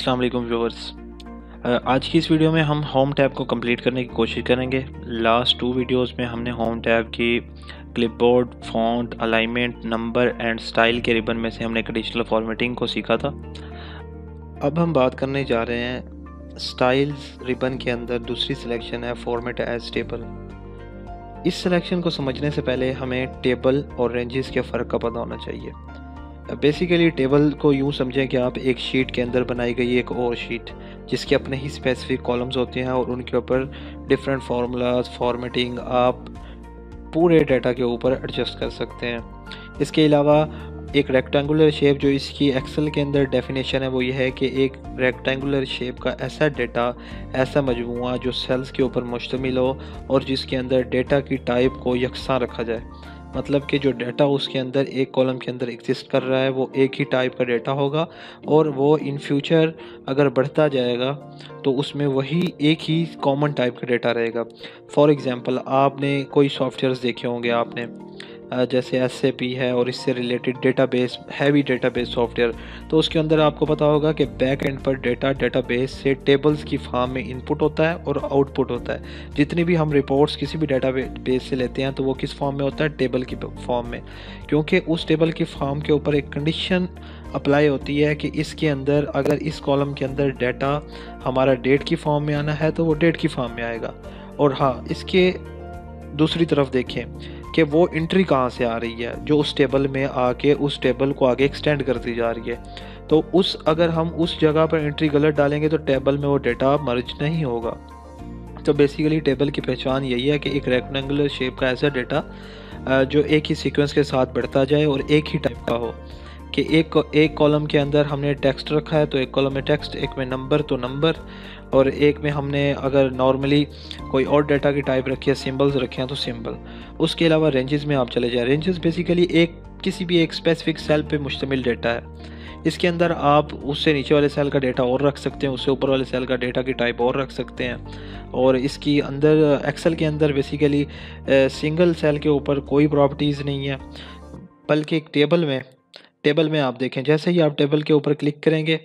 अस्सलाम वालेकुम व्यूअर्स। आज की इस वीडियो में हम होम टैब को कंप्लीट करने की कोशिश करेंगे। लास्ट 2 वीडियोस में हमने होम टैब की clipboard, font, alignment, number and style के रिबन में से हमने एक एडिशनल फॉर्मेटिंग को सीखा था। अब हम बात करने जा रहे हैं स्टाइल्स रिबन के अंदर दूसरी सिलेक्शन है फॉर्मेट एज टेबल। इस सिलेक्शन को समझने से पहले हमें टेबल और रेंजेस के फ़र्क का पता होना चाहिए। बेसिकली टेबल को यूँ समझें कि आप एक शीट के अंदर बनाई गई एक और शीट जिसके अपने ही स्पेसिफिक कॉलम्स होते हैं और उनके ऊपर डिफरेंट फार्मूलाज फॉर्मेटिंग आप पूरे डाटा के ऊपर एडजस्ट कर सकते हैं। इसके अलावा एक रेक्टेंगुलर शेप जो इसकी एक्सेल के अंदर डेफिनेशन है वो ये है कि एक रेक्टेंगुलर शेप का ऐसा डाटा, ऐसा मजमूआ जो सेल्स के ऊपर मुश्तमिल हो और जिसके अंदर डाटा की टाइप को यकसा रखा जाए। मतलब कि जो डाटा उसके अंदर एक कॉलम के अंदर एग्जिस्ट कर रहा है वो एक ही टाइप का डाटा होगा और वो इन फ्यूचर अगर बढ़ता जाएगा तो उसमें वही एक ही कॉमन टाइप का डाटा रहेगा। फॉर एग्ज़ाम्पल आपने कोई सॉफ्टवेयर्स देखे होंगे आपने जैसे SAP है और इससे related database, heavy database software, तो उसके अंदर आपको पता होगा कि बैक एंड पर डेटाबेस से टेबल्स की फॉर्म में इनपुट होता है और आउटपुट होता है। जितनी भी हम रिपोर्ट्स किसी भी डेटाबेस से लेते हैं तो वो किस फॉर्म में होता है, टेबल की फॉर्म में, क्योंकि उस टेबल की फॉर्म के ऊपर एक कंडीशन अप्लाई होती है कि इसके अंदर अगर इस कॉलम के अंदर डाटा हमारा डेट की फॉर्म में आना है तो वो डेट की फॉर्म में आएगा। और हाँ, इसके दूसरी तरफ देखें कि वो एंट्री कहाँ से आ रही है जो उस टेबल में आके उस टेबल को आगे एक्सटेंड करती जा रही है। तो अगर हम उस जगह पर एंट्री गलत डालेंगे तो टेबल में वो डाटा मर्ज नहीं होगा। तो बेसिकली टेबल की पहचान यही है कि एक रेक्टेंगुलर शेप का ऐसा डाटा जो एक ही सीक्वेंस के साथ बढ़ता जाए और एक ही टाइप का हो, कि एक कॉलम के अंदर हमने टेक्स्ट रखा है तो एक कॉलम में टेक्स्ट, एक में नंबर तो नंबर, और एक में हमने अगर नॉर्मली कोई और डाटा की टाइप रखी है, सिंबल्स रखे हैं तो सिंबल। उसके अलावा रेंजेस में आप चले जाएं। रेंजेस बेसिकली किसी भी एक स्पेसिफिक सेल पे मुश्तमिल डाटा है। इसके अंदर आप उससे नीचे वाले सेल का डाटा और रख सकते हैं, उससे ऊपर वाले सेल का डाटा की टाइप और रख सकते हैं। और इसकी अंदर एक्सेल के अंदर बेसिकली सिंगल सेल के ऊपर कोई प्रॉपर्टीज़ नहीं है, बल्कि एक टेबल में आप देखें, जैसे ही आप टेबल के ऊपर क्लिक करेंगे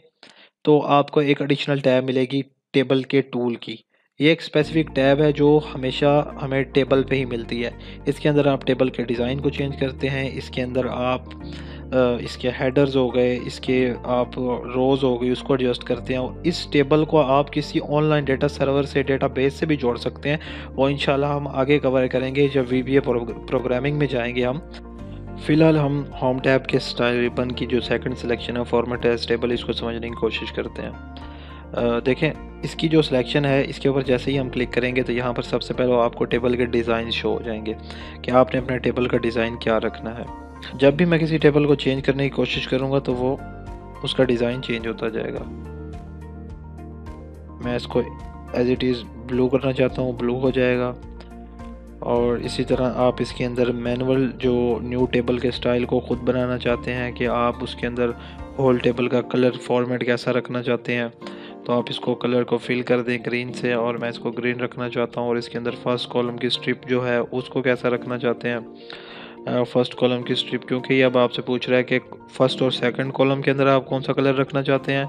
तो आपको एक एडिशनल टैब मिलेगी टेबल के टूल की। ये एक स्पेसिफिक टैब है जो हमेशा हमें टेबल पे ही मिलती है। इसके अंदर आप टेबल के डिज़ाइन को चेंज करते हैं, इसके अंदर आप इसके हेडर्स हो गए, इसके आप रोज़ हो गई, उसको एडजस्ट करते हैं। और इस टेबल को आप किसी ऑनलाइन डेटा सर्वर से, डेटाबेस से भी जोड़ सकते हैं और इंशाल्लाह हम आगे कवर करेंगे जब VBA प्रोग्रामिंग में जाएंगे हम। फ़िलहाल हम होम टैब के स्टाइल रिबन की जो सेकंड सिलेक्शन है फॉर्मेट एज टेबल, इसको समझने की कोशिश करते हैं। देखें, इसकी जो सिलेक्शन है इसके ऊपर जैसे ही हम क्लिक करेंगे तो यहाँ पर सबसे पहले आपको टेबल के डिज़ाइन शो हो जाएंगे कि आपने अपने टेबल का डिज़ाइन क्या रखना है। जब भी मैं किसी टेबल को चेंज करने की कोशिश करूँगा तो वो उसका डिज़ाइन चेंज होता जाएगा। मैं इसको एज इट इज़ ब्लू करना चाहता हूँ, ब्लू हो जाएगा। और इसी तरह आप इसके अंदर मैनुअल जो न्यू टेबल के स्टाइल को ख़ुद बनाना चाहते हैं कि आप उसके अंदर होल टेबल का कलर फॉर्मेट कैसा रखना चाहते हैं तो आप इसको कलर को फिल कर दें ग्रीन से, और मैं इसको ग्रीन रखना चाहता हूं। और इसके अंदर फर्स्ट कॉलम की स्ट्रिप जो है उसको कैसा रखना चाहते हैं, फर्स्ट कॉलम की स्ट्रिप, क्योंकि ये अब आपसे पूछ रहा है कि फर्स्ट और सेकंड कॉलम के अंदर आप कौन सा कलर रखना चाहते हैं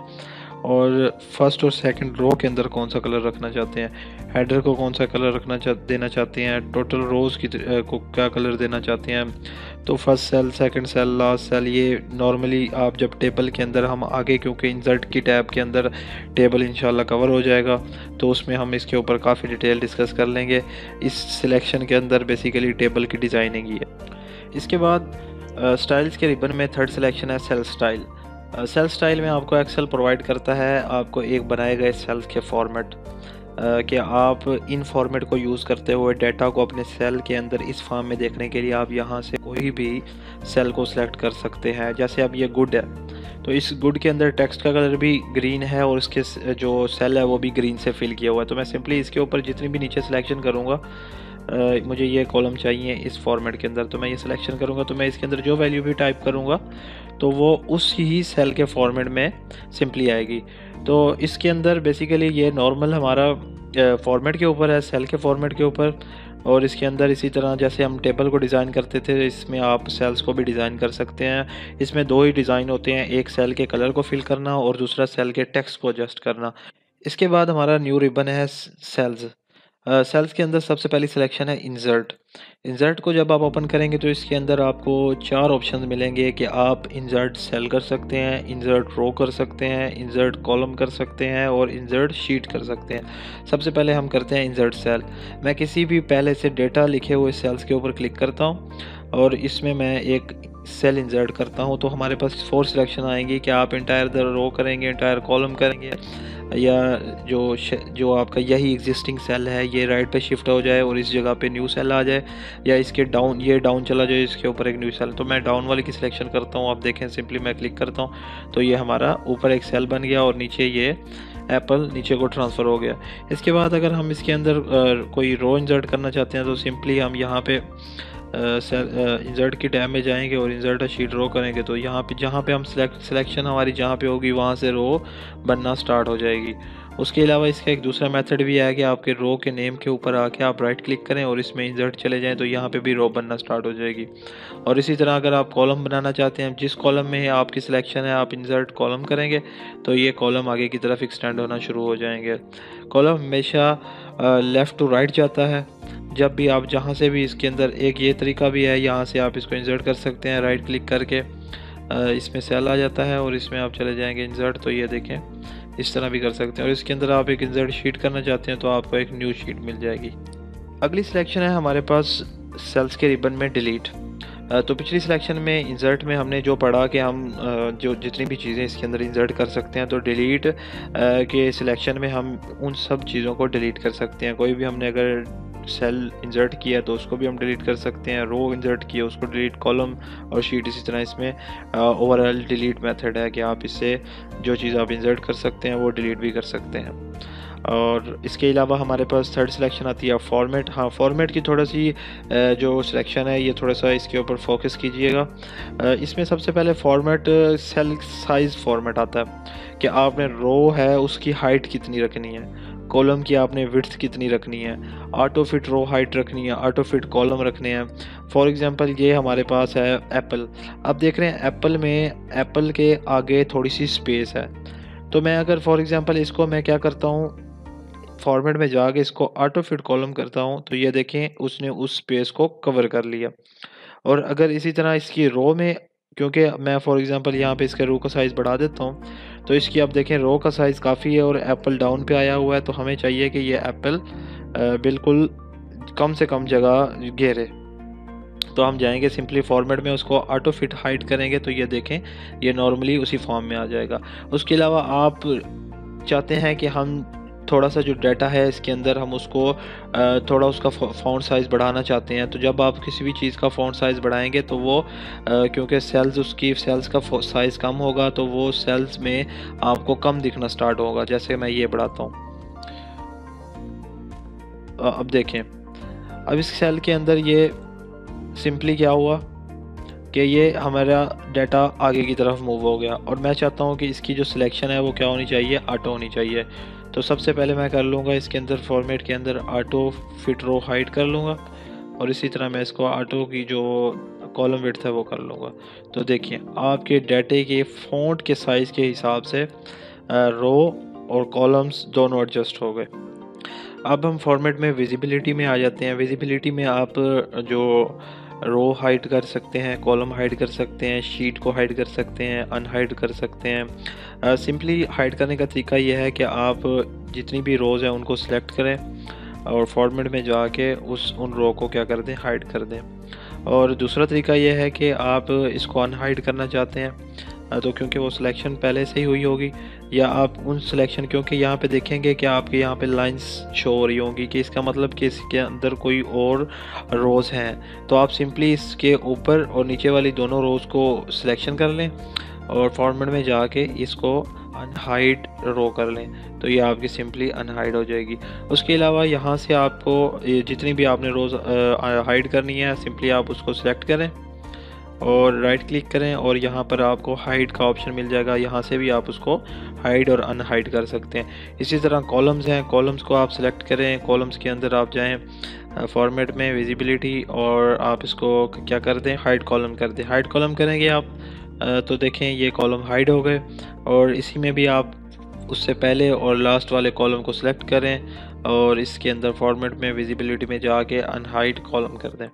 और फर्स्ट और सेकंड रो के अंदर कौन सा कलर रखना चाहते हैं, हेडर को कौन सा कलर देना चाहते हैं, टोटल रोज़ को क्या कलर देना चाहते हैं। तो first cell, second cell, last cell, ये नॉर्मली आप जब टेबल के अंदर हम आगे, क्योंकि इंसर्ट की टैब के अंदर टेबल इंशाल्लाह कवर हो जाएगा तो उसमें हम इसके ऊपर काफ़ी डिटेल डिस्कस कर लेंगे। इस सिलेक्शन के अंदर बेसिकली टेबल की डिज़ाइनिंग ही है। इसके बाद स्टाइल्स के रिबन में थर्ड सिलेक्शन है सेल स्टाइल। सेल स्टाइल में आपको एक्सेल प्रोवाइड करता है आपको एक बनाए गए सेल्स के फॉर्मेट, कि आप इन फॉर्मेट को यूज़ करते हुए डाटा को अपने सेल के अंदर इस फॉर्म में देखने के लिए आप यहाँ से कोई भी सेल को सिलेक्ट कर सकते हैं। जैसे अब ये गुड है तो इस गुड के अंदर टेक्स्ट का कलर भी ग्रीन है और इसके जो सेल है वो भी ग्रीन से फिल किया हुआ है। तो मैं सिंपली इसके ऊपर जितनी भी नीचे सिलेक्शन करूँगा, मुझे ये कॉलम चाहिए इस फॉर्मेट के अंदर, तो मैं ये सिलेक्शन करूँगा तो मैं इसके अंदर जो वैल्यू भी टाइप करूँगा तो वो उस ही सेल के फॉर्मेट में सिंपली आएगी। तो इसके अंदर बेसिकली ये नॉर्मल हमारा फॉर्मेट के ऊपर है, सेल के फॉर्मेट के ऊपर। और इसके अंदर इसी तरह जैसे हम टेबल को डिज़ाइन करते थे, इसमें आप सेल्स को भी डिज़ाइन कर सकते हैं। इसमें दो ही डिज़ाइन होते हैं, एक सेल के कलर को फिल करना और दूसरा सेल के टेक्स्ट को एडजस्ट करना। इसके बाद हमारा न्यू रिबन है सेल्स। सेल्स के अंदर सबसे पहली सिलेक्शन है इंसर्ट। इंसर्ट को जब आप ओपन करेंगे तो इसके अंदर आपको 4 ऑप्शन मिलेंगे कि आप इंसर्ट सेल कर सकते हैं, इंसर्ट रो कर सकते हैं, इंसर्ट कॉलम कर सकते हैं और इंसर्ट शीट कर सकते हैं। सबसे पहले हम करते हैं इंसर्ट सेल। मैं किसी भी पहले से डेटा लिखे हुए सेल्स के ऊपर क्लिक करता हूँ और इसमें मैं एक सेल इंसर्ट करता हूँ, तो हमारे पास 4 सिलेक्शन आएंगी कि आप इंटायर द रो करेंगे, इंटायर कॉलम करेंगे, या जो आपका यही एग्जिस्टिंग सेल है ये राइट पे शिफ्ट हो जाए और इस जगह पे न्यू सेल आ जाए, या इसके डाउन चला जाए, इसके ऊपर एक न्यू सेल। तो मैं डाउन वाले की सिलेक्शन करता हूँ। आप देखें, सिंपली मैं क्लिक करता हूँ तो ये हमारा ऊपर एक सेल बन गया और नीचे ये एप्पल नीचे को ट्रांसफ़र हो गया। इसके बाद अगर हम इसके अंदर कोई रो इंसर्ट करना चाहते हैं तो सिंपली हम यहाँ पे इंसर्ट की टैब में जाएंगे और इंसर्ट शीट रो करेंगे, तो यहाँ पे जहाँ पे हम सिलेक्शन हमारी जहाँ पे होगी वहाँ से रो बनना स्टार्ट हो जाएगी। उसके अलावा इसका एक दूसरा मेथड भी है कि आपके रो के नेम के ऊपर आके आप राइट क्लिक करें और इसमें इंसर्ट चले जाएं तो यहाँ पे भी रो बनना स्टार्ट हो जाएगी। और इसी तरह अगर आप कॉलम बनाना चाहते हैं, जिस कॉलम में आपकी सिलेक्शन है आप इंसर्ट कॉलम करेंगे तो ये कॉलम आगे की तरफ एक्सटेंड होना शुरू हो जाएंगे। कॉलम हमेशा लेफ़्ट टू राइट जाता है। जब भी आप जहाँ से भी इसके अंदर एक ये तरीका भी है, यहाँ से आप इसको इंसर्ट कर सकते हैं राइट क्लिक करके, इसमें सेल आ जाता है और इसमें आप चले जाएंगे इंसर्ट, तो ये देखें इस तरह भी कर सकते हैं। और इसके अंदर आप एक इंसर्ट शीट करना चाहते हैं तो आपको एक न्यू शीट मिल जाएगी। अगली सिलेक्शन है हमारे पास सेल्स के रिबन में डिलीट। तो पिछली सिलेक्शन में इंसर्ट में हमने जो पढ़ा कि हम जो जितनी भी चीज़ें इसके अंदर इंसर्ट कर सकते हैं, तो डिलीट के सिलेक्शन में हम उन सब चीज़ों को डिलीट कर सकते हैं। कोई भी हमने अगर सेल इंसर्ट किया तो उसको भी हम डिलीट कर सकते हैं, रो इंसर्ट किया उसको डिलीट, कॉलम और शीट इसी तरह। इसमें ओवरऑल डिलीट मेथड है कि आप इससे जो चीज़ आप इंसर्ट कर सकते हैं वो डिलीट भी कर सकते हैं। और इसके अलावा हमारे पास थर्ड सिलेक्शन आती है फॉर्मेट। हाँ, फॉर्मेट की थोड़ा सी जो सिलेक्शन है ये थोड़ा सा इसके ऊपर फोकस कीजिएगा। इसमें सबसे पहले फॉर्मेट सेल साइज़ फॉर्मेट आता है कि आपने रो है उसकी हाइट कितनी रखनी है, कॉलम की आपने विड्थ कितनी रखनी है, ऑटो फिट रो हाइट रखनी है, ऑटो फिट कॉलम रखने हैं। फॉर एग्जांपल ये हमारे पास है एप्पल। आप देख रहे हैं एप्पल में एप्पल के आगे थोड़ी सी स्पेस है, तो मैं अगर फॉर एग्जांपल इसको मैं क्या करता हूँ, फॉर्मेट में जाके इसको ऑटो फिट कॉलम करता हूँ तो ये देखें उसने उस स्पेस को कवर कर लिया। और अगर इसी तरह इसकी रो में, क्योंकि मैं फॉर एग्जांपल यहाँ पे इसके रो का साइज़ बढ़ा देता हूँ तो इसकी आप देखें रो का साइज़ काफ़ी है और एप्पल डाउन पे आया हुआ है, तो हमें चाहिए कि ये एप्पल बिल्कुल कम से कम जगह घेरे। तो हम जाएंगे सिंपली फॉर्मेट में, उसको ऑटो फिट हाइट करेंगे तो ये देखें ये नॉर्मली उसी फॉर्म में आ जाएगा। उसके अलावा आप चाहते हैं कि हम थोड़ा सा जो डाटा है इसके अंदर हम उसको थोड़ा उसका फ़ॉन्ट साइज़ बढ़ाना चाहते हैं, तो जब आप किसी भी चीज़ का फ़ॉन्ट साइज़ बढ़ाएंगे तो वो क्योंकि सेल्स का साइज़ कम होगा तो वो सेल्स में आपको कम दिखना स्टार्ट होगा। जैसे मैं ये बढ़ाता हूँ, अब देखें अब इस सेल के अंदर ये सिंपली क्या हुआ कि ये हमारा डाटा आगे की तरफ मूव हो गया और मैं चाहता हूँ कि इसकी जो सिलेक्शन है वो क्या होनी चाहिए, ऑटो होनी चाहिए। तो सबसे पहले मैं कर लूँगा इसके अंदर फॉर्मेट के अंदर ऑटो फिट रो हाइट कर लूँगा और इसी तरह मैं इसको ऑटो की जो कॉलम विड्थ है वो कर लूँगा। तो देखिए आपके डाटे के फ़ॉन्ट के साइज़ के हिसाब से रो और कॉलम्स दोनों एडजस्ट हो गए। अब हम फॉर्मेट में विजिबिलिटी में आ जाते हैं। विजिबिलिटी में आप जो रो हाइड कर सकते हैं, कॉलम हाइड कर सकते हैं, शीट को हाइड कर सकते हैं, अनहाइड कर सकते हैं। सिंपली हाइड करने का तरीका यह है कि आप जितनी भी रोज़ हैं उनको सिलेक्ट करें और फॉर्मेट में जाके उन रो को क्या कर दें, हाइड कर दें। और दूसरा तरीका यह है कि आप इसको अनहाइड करना चाहते हैं तो क्योंकि वो सिलेक्शन पहले से ही हुई होगी, या आप उन सिलेक्शन, क्योंकि यहाँ पे देखेंगे कि आपके यहाँ पे लाइंस शो हो रही होंगी कि इसका मतलब कि इसके अंदर कोई और रोज़ हैं, तो आप सिंपली इसके ऊपर और नीचे वाली दोनों रोज़ को सिलेक्शन कर लें और फॉर्मेट में जाके इसको अनहाइड रो कर लें तो ये आपकी सिंपली अनहाइड हो जाएगी। उसके अलावा यहाँ से आपको जितनी भी आपने रोज़ हाइड करनी है सिंपली आप उसको सिलेक्ट करें और राइट क्लिक करें और यहाँ पर आपको हाइड का ऑप्शन मिल जाएगा। यहाँ से भी आप उसको हाइड और अनहाइड कर सकते हैं। इसी तरह कॉलम्स हैं, कॉलम्स को आप सेलेक्ट करें, कॉलम्स के अंदर आप जाएं फॉर्मेट में, विजिबिलिटी, और आप इसको क्या कर दें, हाइड कॉलम कर दें। हाइड कॉलम करेंगे आप तो देखें ये कॉलम हाइड हो गए। और इसी में भी आप उससे पहले और लास्ट वाले कॉलम को सिलेक्ट करें और इसके अंदर फॉर्मेट में विजिबिलिटी में जाके अनहाइड कॉलम कर दें।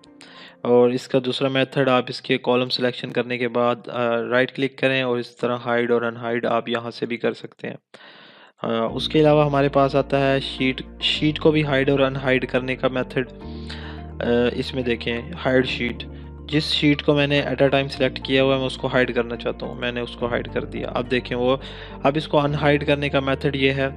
और इसका दूसरा मेथड, आप इसके कॉलम सिलेक्शन करने के बाद राइट क्लिक करें और इस तरह हाइड और अनहाइड आप यहाँ से भी कर सकते हैं। उसके अलावा हमारे पास आता है शीट को भी हाइड और अनहाइड करने का मेथड। इसमें देखें हाइड शीट, जिस शीट को मैंने एट अ टाइम सेलेक्ट किया हुआ है मैं उसको हाइड करना चाहता हूँ, मैंने उसको हाइड कर दिया। अब देखें वो, अब इसको अनहाइड करने का मेथड ये है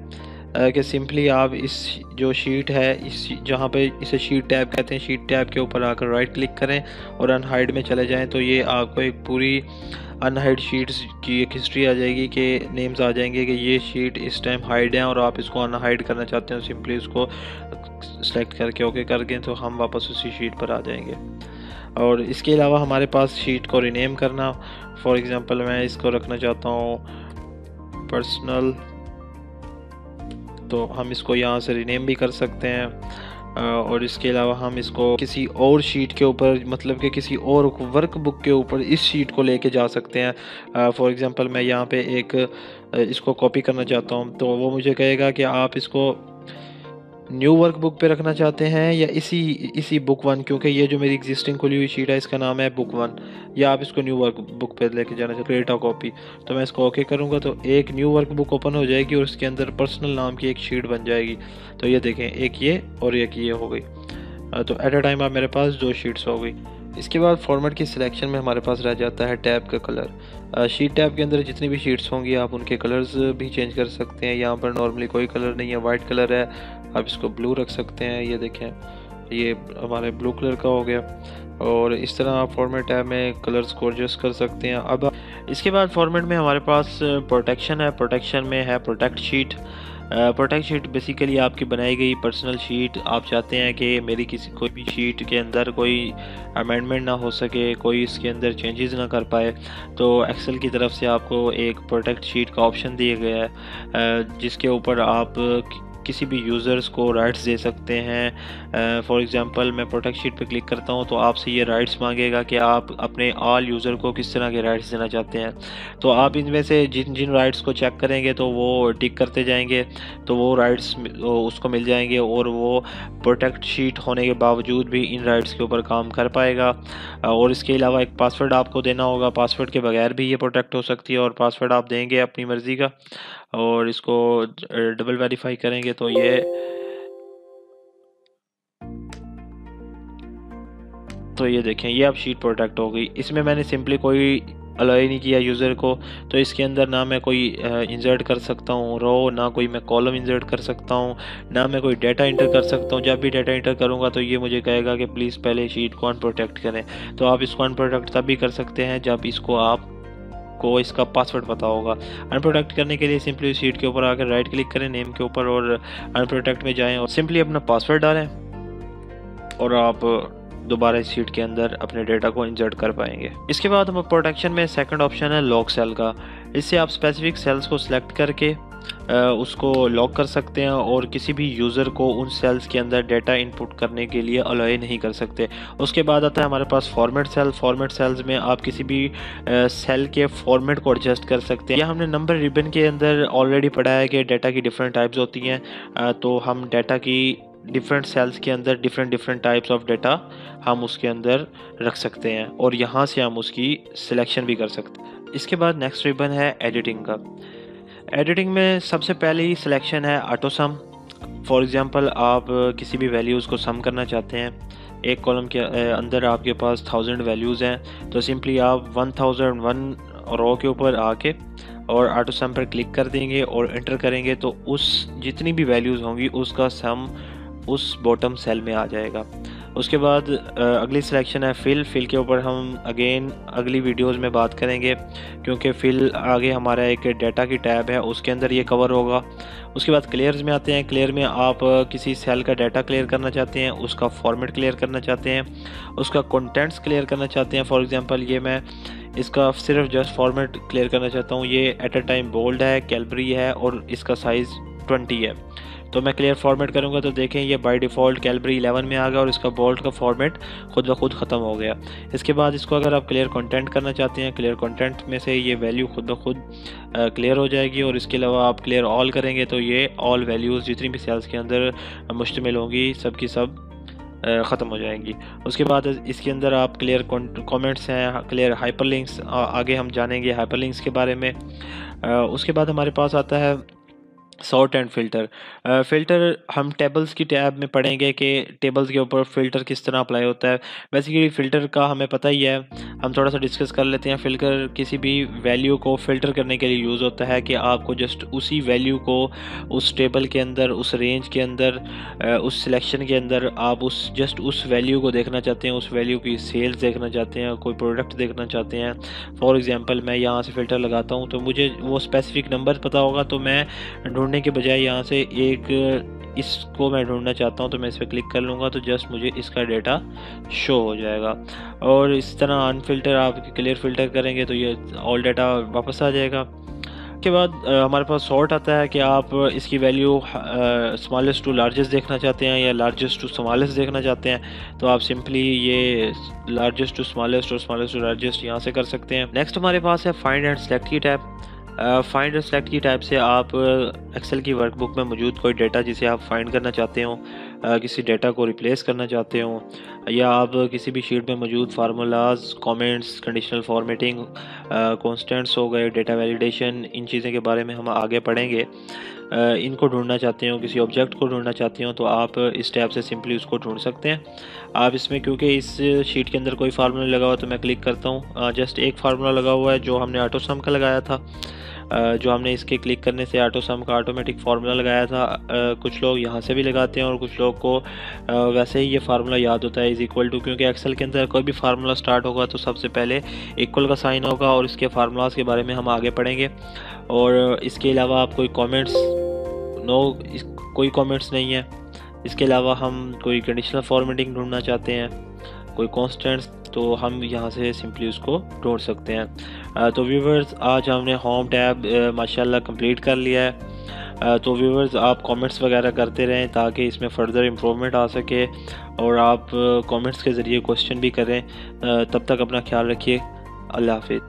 कि सिंपली आप इस जो शीट है, इस जहाँ पे इसे शीट टैब कहते हैं, शीट टैब के ऊपर आकर राइट क्लिक करें और अनहाइड में चले जाएं, तो ये आपको एक पूरी अनहाइड शीट्स की एक हिस्ट्री आ जाएगी कि नेम्स आ जाएंगे कि ये शीट इस टाइम हाइड है और आप इसको अनहाइड करना चाहते हैं। सिंपली उसको सेलेक्ट करके ओके कर दें तो हम वापस उसी शीट पर आ जाएंगे। और इसके अलावा हमारे पास शीट को रीनेम करना, फॉर एग्जांपल मैं इसको रखना चाहता हूँ पर्सनल, तो हम इसको यहाँ से रीनेम भी कर सकते हैं। और इसके अलावा हम इसको किसी और शीट के ऊपर, मतलब कि किसी और वर्क बुक के ऊपर इस शीट को लेके जा सकते हैं। फॉर एग्जांपल मैं यहाँ पे एक इसको कॉपी करना चाहता हूँ, तो वो मुझे कहेगा कि आप इसको न्यू वर्क बुक पे रखना चाहते हैं या इसी बुक वन, क्योंकि ये जो मेरी एग्जिस्टिंग खुली हुई शीट है इसका नाम है बुक वन, या आप इसको न्यू वर्क बुक पे लेके जाना चाहते, क्रिएट अ कॉपी। तो मैं इसको ओके करूँगा तो एक न्यू वर्क बुक ओपन हो जाएगी और उसके अंदर पर्सनल नाम की एक शीट बन जाएगी। तो ये देखें, एक ये और एक ये हो गई। तो एट अ टाइम आप मेरे पास 2 शीट्स हो गई। इसके बाद फॉर्मेट की सिलेक्शन में हमारे पास रह जाता है टैब का कलर। शीट टैब के अंदर जितनी भी शीट्स होंगी आप उनके कलर्स भी चेंज कर सकते हैं। यहाँ पर नॉर्मली कोई कलर नहीं है, वाइट कलर है, आप इसको ब्लू रख सकते हैं। ये देखें, ये हमारे ब्लू कलर का हो गया। और इस तरह आप फॉर्मेट टैब में कलर्स को एडजस्ट कर सकते हैं। अब इसके बाद फॉर्मेट में हमारे पास प्रोटेक्शन है। प्रोटेक्शन में है protect sheet. Protect sheet basically आपकी बनाई गई पर्सनल शीट, आप चाहते हैं कि मेरी कोई भी शीट के अंदर कोई अमेंडमेंट ना हो सके, कोई इसके अंदर चेंजेस ना कर पाए, तो एक्सेल की तरफ से आपको एक प्रोटेक्ट शीट का ऑप्शन दिया गया है, जिसके ऊपर आप किसी भी यूज़र्स को राइट्स दे सकते हैं। फॉर एग्जांपल मैं प्रोटेक्ट शीट पे क्लिक करता हूँ तो आपसे ये राइट्स मांगेगा कि आप अपने ऑल यूज़र को किस तरह के राइट्स देना चाहते हैं। तो आप इनमें से जिन जिन राइट्स को चेक करेंगे तो वो टिक करते जाएंगे, तो वो राइट्स उसको मिल जाएंगे और वो प्रोटेक्ट शीट होने के बावजूद भी इन राइट्स के ऊपर काम कर पाएगा। और इसके अलावा एक पासवर्ड आपको देना होगा, पासवर्ड के बगैर भी ये प्रोटेक्ट हो सकती है, और पासवर्ड आप देंगे अपनी मर्ज़ी का और इसको डबल वेरीफाई करेंगे तो ये देखें, ये अब शीट प्रोटेक्ट हो गई। इसमें मैंने सिंपली कोई अलाउ नहीं किया यूज़र को, तो इसके अंदर ना मैं कोई इंसर्ट कर सकता हूँ रो, ना कोई मैं कॉलम इंसर्ट कर सकता हूँ, ना मैं कोई डाटा इंटर कर सकता हूँ। जब भी डाटा इंटर करूँगा तो ये मुझे कहेगा कि प्लीज़ पहले शीट को अनप्रोटेक्ट करें। तो आप इसको अनप्रोटेक्ट तब भी कर सकते हैं जब इसको आपको इसका पासवर्ड पता होगा। अनप्रोटेक्ट करने के लिए सिंपली शीट के ऊपर आकर राइट क्लिक करें नेम के ऊपर और अनप्रोटेक्ट में जाएं और सिंपली अपना पासवर्ड डालें और आप दोबारा इस शीट के अंदर अपने डेटा को इंसर्ट कर पाएंगे। इसके बाद हम प्रोटेक्शन में सेकंड ऑप्शन है लॉक सेल का। इससे आप स्पेसिफिक सेल्स को सिलेक्ट करके उसको लॉक कर सकते हैं और किसी भी यूज़र को उन सेल्स के अंदर डेटा इनपुट करने के लिए अलाउ नहीं कर सकते। उसके बाद आता है हमारे पास फॉर्मेट सेल। फॉर्मेट सेल्स में आप किसी भी सेल के फॉर्मेट को एडजस्ट कर सकते हैं। यह हमने नंबर रिबन के अंदर ऑलरेडी पढ़ा है कि डेटा की डिफरेंट टाइप्स होती हैं, तो हम डेटा की डिफरेंट सेल्स के अंदर डिफरेंट टाइप्स ऑफ डेटा हम उसके अंदर रख सकते हैं और यहाँ से हम उसकी सिलेक्शन भी कर सकते हैं। इसके बाद नेक्स्ट रिबन है एडिटिंग का। एडिटिंग में सबसे पहली सिलेक्शन है ऑटो सम। फॉर एग्जांपल आप किसी भी वैल्यूज़ को सम करना चाहते हैं, एक कॉलम के अंदर आपके पास 1000 वैल्यूज़ हैं, तो सिंपली आप 1001 रो के ऊपर आके और ऑटो सम पर क्लिक कर देंगे और एंटर करेंगे तो उस जितनी भी वैल्यूज़ होंगी उसका सम उस बॉटम सेल में आ जाएगा। उसके बाद अगली सिलेक्शन है फिल के ऊपर हम अगेन अगली वीडियोस में बात करेंगे, क्योंकि फिल आगे हमारा एक डाटा की टैब है उसके अंदर ये कवर होगा। उसके बाद क्लियर्स में आते हैं। क्लियर में आप किसी सेल का डाटा क्लियर करना चाहते हैं, उसका फॉर्मेट क्लियर करना चाहते हैं, उसका कंटेंट्स क्लियर करना चाहते हैं। फॉर एग्जांपल ये मैं इसका सिर्फ जस्ट फॉर्मेट क्लियर करना चाहता हूँ। ये एट अ टाइम बोल्ड है, कैलबरी है और इसका साइज़ 20 है। तो मैं क्लियर फॉर्मेट करूँगा तो देखें ये बाय डिफ़ॉल्ट कैलबरी 11 में आ गया और इसका बोल्ट का फॉर्मेट खुद ब खुद ख़त्म हो गया। इसके बाद इसको अगर आप क्लियर कंटेंट करना चाहते हैं, क्लियर कंटेंट में से ये वैल्यू खुद ब खुद क्लियर हो जाएगी। और इसके अलावा आप क्लियर ऑल करेंगे तो ये ऑल वैल्यूज़ जितनी भी सेल्स के अंदर मुश्तमिल होंगी सब की सब ख़त्म हो जाएंगी। उसके बाद इसके अंदर आप क्लियर कमेंट्स हैं, क्लियर हाइपरलिंक्स, आगे हम जानेंगे हाइपरलिंक्स के बारे में। उसके बाद हमारे पास आता है सॉर्ट एंड फ़िल्टर। फ़िल्टर हम टेबल्स की टैब में पढ़ेंगे कि टेबल्स के ऊपर फ़िल्टर किस तरह अप्लाई होता है। बेसिकली फ़िल्टर का हमें पता ही है, हम थोड़ा सा डिस्कस कर लेते हैं। फ़िल्टर किसी भी वैल्यू को फ़िल्टर करने के लिए यूज़ होता है कि आपको जस्ट उसी वैल्यू को उस टेबल के अंदर, उस रेंज के अंदर, उस सिलेक्शन के अंदर आप उस वैल्यू को देखना चाहते हैं, उस वैल्यू की सेल्स देखना चाहते हैं, कोई प्रोडक्ट देखना चाहते हैं। फॉर एग्ज़ाम्पल मैं यहाँ से फ़िल्टर लगाता हूँ तो मुझे वो स्पेसिफ़िक नंबर पता होगा, तो मैं ढूंढने के बजाय यहाँ से इसको मैं ढूंढना चाहता हूँ तो मैं इस पर क्लिक कर लूँगा तो जस्ट मुझे इसका डेटा शो हो जाएगा। और इस तरह अनफिल्टर आप क्लियर फ़िल्टर करेंगे तो ये ऑल डाटा वापस आ जाएगा। के बाद हमारे पास सॉर्ट आता है कि आप इसकी वैल्यू स्मॉलेस्ट टू लार्जेस्ट देखना चाहते हैं या लार्जेस्ट टू स्मॉलेस्ट देखना चाहते हैं, तो आप सिंपली ये लार्जेस्ट टू स्मॉलेस्ट और स्मॉलेस्ट टू लार्जेस्ट यहाँ से कर सकते हैं। नेक्स्ट हमारे पास है फाइंड एंड सेलेक्ट की टैब। फाइंड और सेलेक्ट की टाइप से आप एक्सेल की वर्कबुक में मौजूद कोई डेटा जिसे आप फाइंड करना चाहते हो, किसी डेटा को रिप्लेस करना चाहते हो, या आप किसी भी शीट में मौजूद formulas, comments, conditional formatting, constants हो गए, डेटा वैलिडेशन, इन चीज़ों के बारे में हम आगे पढ़ेंगे। इनको ढूंढना चाहते हो, किसी ऑब्जेक्ट को ढूंढना चाहते हो तो आप इस टैब से सिंपली उसको ढूंढ सकते हैं। आप इसमें क्योंकि इस शीट के अंदर कोई फार्मूला लगा हुआ तो मैं क्लिक करता हूँ। जस्ट एक फार्मूला लगा हुआ है जो हमने ऑटो सम का लगाया था, जो हमने इसके क्लिक करने से ऑटो सम का ऑटोमेटिक फार्मूला लगाया था। कुछ लोग यहाँ से भी लगाते हैं और कुछ लोग को वैसे ही ये फार्मूला याद होता है, इज़ इक्वल टू, क्योंकि एक्सेल के अंदर कोई भी फार्मूला स्टार्ट होगा तो सबसे पहले इक्वल का साइन होगा और इसके फार्मूलाज के बारे में हम आगे पढ़ेंगे। और इसके अलावा आप कोई कमेंट्स कोई कमेंट्स नहीं है। इसके अलावा हम कोई कंडीशनल फॉर्मेटिंग ढूंढना चाहते हैं, कोई कॉन्स्टेंट्स, तो हम यहाँ से सिंपली उसको ढूंढ सकते हैं। तो व्यूवर्स आज हमने होम टैब माशाल्लाह कंप्लीट कर लिया है। तो व्यूवर्स आप कमेंट्स वगैरह करते रहें ताकि इसमें फ़र्दर इम्प्रूवमेंट आ सके और आप कमेंट्स के ज़रिए क्वेश्चन भी करें। तब तक अपना ख्याल रखिए। अल्लाह हाफिज़।